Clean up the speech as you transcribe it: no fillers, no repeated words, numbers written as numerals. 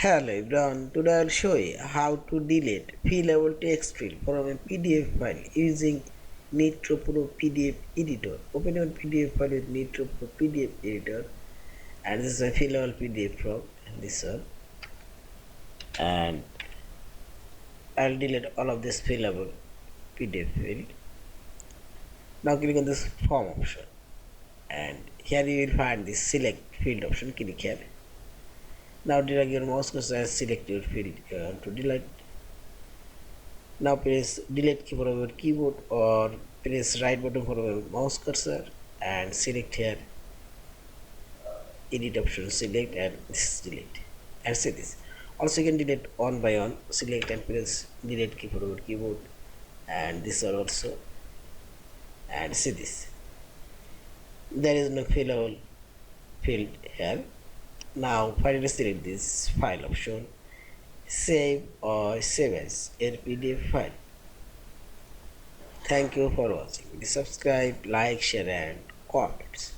Hello everyone, today I will show you how to delete fillable text field from a PDF file using Nitro Pro PDF Editor. Open your PDF file with Nitro Pro PDF Editor, and this is a fillable PDF from this one, and I'll delete all of this fillable PDF field. Now click on this form option, and here you will find this select field option. Click here. Now drag your mouse cursor and select your field to delete. Now press delete key from your keyboard or press right button from your mouse cursor and select here edit option, select, and this is delete, and see this. Also you can delete one by one. Select and press delete key from your keyboard and this one also, and see this. There is no fillable field here. Now finally select this file option, save or save as a PDF file. Thank you for watching. Please subscribe, like, share, and comments.